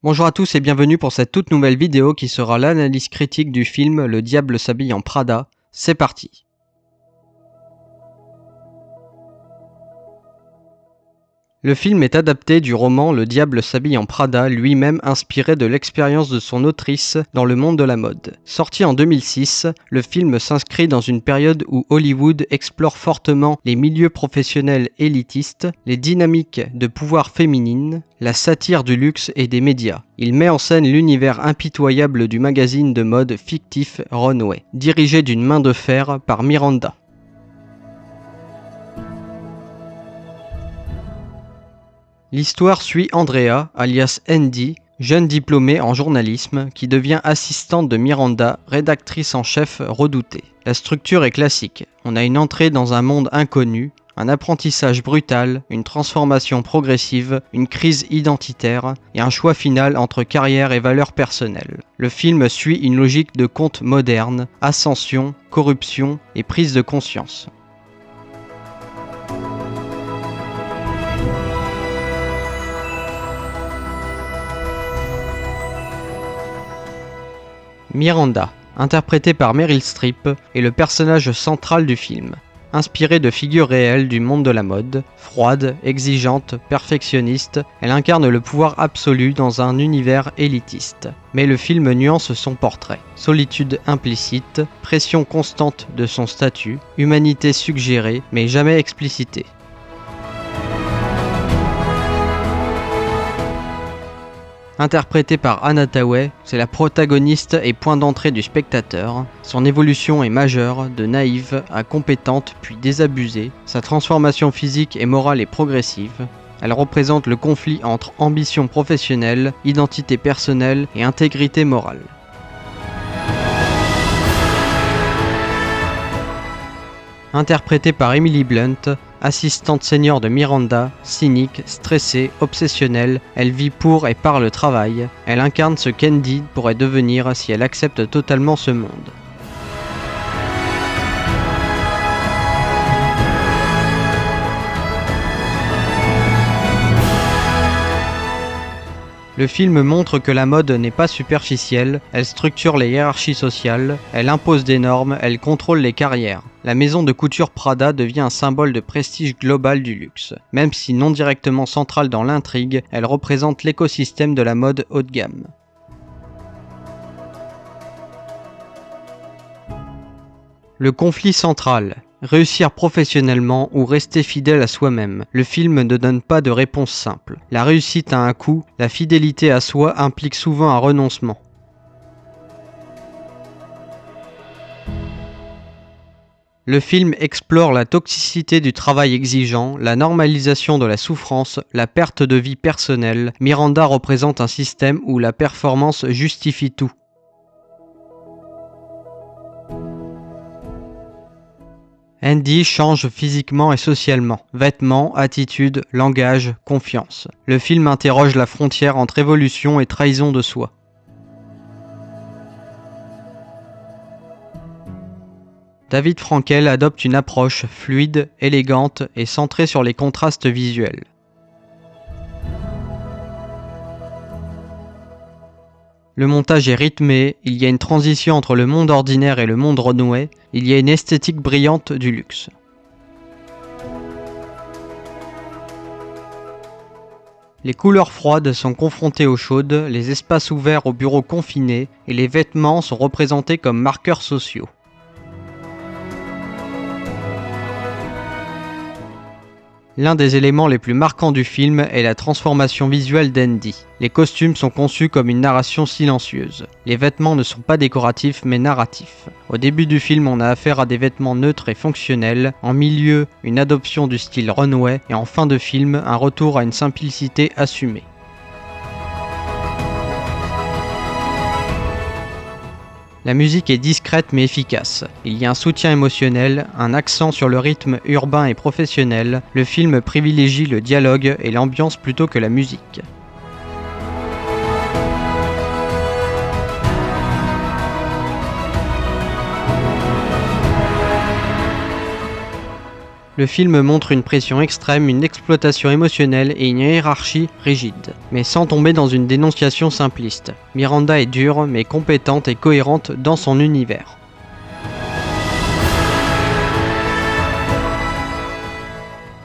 Bonjour à tous et bienvenue pour cette toute nouvelle vidéo qui sera l'analyse critique du film Le Diable s'habille en Prada. C'est parti. Le film est adapté du roman Le Diable s'habille en Prada, lui-même inspiré de l'expérience de son autrice dans le monde de la mode. Sorti en 2006, le film s'inscrit dans une période où Hollywood explore fortement les milieux professionnels élitistes, les dynamiques de pouvoir féminine, la satire du luxe et des médias. Il met en scène l'univers impitoyable du magazine de mode fictif Runway, dirigé d'une main de fer par Miranda. L'histoire suit Andrea, alias Andy, jeune diplômée en journalisme, qui devient assistante de Miranda, rédactrice en chef redoutée. La structure est classique. On a une entrée dans un monde inconnu, un apprentissage brutal, une transformation progressive, une crise identitaire et un choix final entre carrière et valeurs personnelles. Le film suit une logique de conte moderne, ascension, corruption et prise de conscience. Miranda, interprétée par Meryl Streep, est le personnage central du film. Inspirée de figures réelles du monde de la mode, froide, exigeante, perfectionniste, elle incarne le pouvoir absolu dans un univers élitiste. Mais le film nuance son portrait. Solitude implicite, pression constante de son statut, humanité suggérée mais jamais explicitée. Interprétée par Anna Thaouet, c'est la protagoniste et point d'entrée du spectateur. Son évolution est majeure, de naïve à compétente puis désabusée. Sa transformation physique et morale est progressive. Elle représente le conflit entre ambition professionnelle, identité personnelle et intégrité morale. Interprétée par Emily Blunt, assistante senior de Miranda, cynique, stressée, obsessionnelle, elle vit pour et par le travail. Elle incarne ce qu'Andy pourrait devenir si elle accepte totalement ce monde. Le film montre que la mode n'est pas superficielle, elle structure les hiérarchies sociales, elle impose des normes, elle contrôle les carrières. La maison de couture Prada devient un symbole de prestige global du luxe. Même si non directement centrale dans l'intrigue, elle représente l'écosystème de la mode haut de gamme. Le conflit central. Réussir professionnellement ou rester fidèle à soi-même. Le film ne donne pas de réponse simple. La réussite a un coût, la fidélité à soi implique souvent un renoncement. Le film explore la toxicité du travail exigeant, la normalisation de la souffrance, la perte de vie personnelle. Miranda représente un système où la performance justifie tout. Andy change physiquement et socialement. Vêtements, attitudes, langage, confiance. Le film interroge la frontière entre évolution et trahison de soi. David Frankel adopte une approche fluide, élégante et centrée sur les contrastes visuels. Le montage est rythmé, il y a une transition entre le monde ordinaire et le monde Runway, il y a une esthétique brillante du luxe. Les couleurs froides sont confrontées aux chaudes, les espaces ouverts aux bureaux confinés et les vêtements sont représentés comme marqueurs sociaux. L'un des éléments les plus marquants du film est la transformation visuelle d'Andy. Les costumes sont conçus comme une narration silencieuse. Les vêtements ne sont pas décoratifs mais narratifs. Au début du film, on a affaire à des vêtements neutres et fonctionnels. En milieu, une adoption du style Runway. Et en fin de film, un retour à une simplicité assumée. La musique est discrète mais efficace. Il y a un soutien émotionnel, un accent sur le rythme urbain et professionnel. Le film privilégie le dialogue et l'ambiance plutôt que la musique. Le film montre une pression extrême, une exploitation émotionnelle et une hiérarchie rigide, mais sans tomber dans une dénonciation simpliste. Miranda est dure, mais compétente et cohérente dans son univers.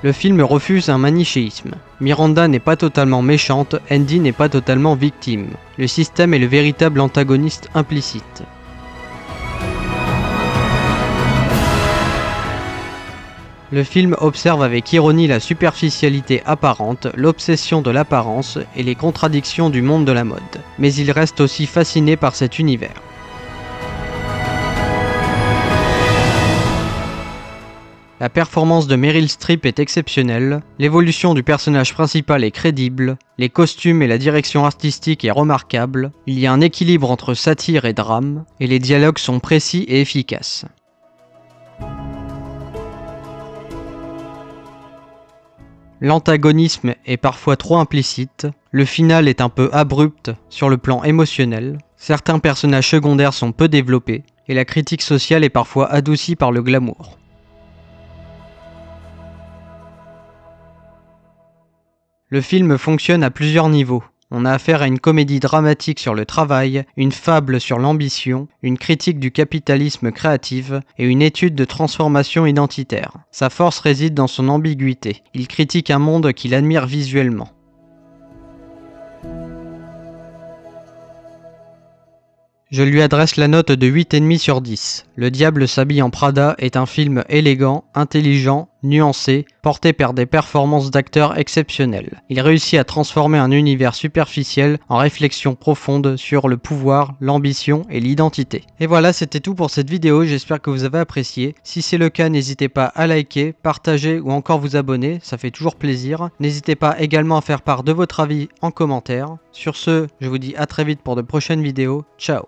Le film refuse un manichéisme. Miranda n'est pas totalement méchante, Andy n'est pas totalement victime. Le système est le véritable antagoniste implicite. Le film observe avec ironie la superficialité apparente, l'obsession de l'apparence et les contradictions du monde de la mode. Mais il reste aussi fasciné par cet univers. La performance de Meryl Streep est exceptionnelle, l'évolution du personnage principal est crédible, les costumes et la direction artistique est remarquable, il y a un équilibre entre satire et drame, et les dialogues sont précis et efficaces. L'antagonisme est parfois trop implicite, le final est un peu abrupt sur le plan émotionnel, certains personnages secondaires sont peu développés, et la critique sociale est parfois adoucie par le glamour. Le film fonctionne à plusieurs niveaux. On a affaire à une comédie dramatique sur le travail, une fable sur l'ambition, une critique du capitalisme créatif et une étude de transformation identitaire. Sa force réside dans son ambiguïté. Il critique un monde qu'il admire visuellement. Je lui adresse la note de 8,5 sur 10. Le diable s'habille en Prada est un film élégant, intelligent, nuancé, porté par des performances d'acteurs exceptionnelles. Il réussit à transformer un univers superficiel en réflexion profonde sur le pouvoir, l'ambition et l'identité. Et voilà, c'était tout pour cette vidéo, j'espère que vous avez apprécié. Si c'est le cas, n'hésitez pas à liker, partager ou encore vous abonner, ça fait toujours plaisir. N'hésitez pas également à faire part de votre avis en commentaire. Sur ce, je vous dis à très vite pour de prochaines vidéos. Ciao!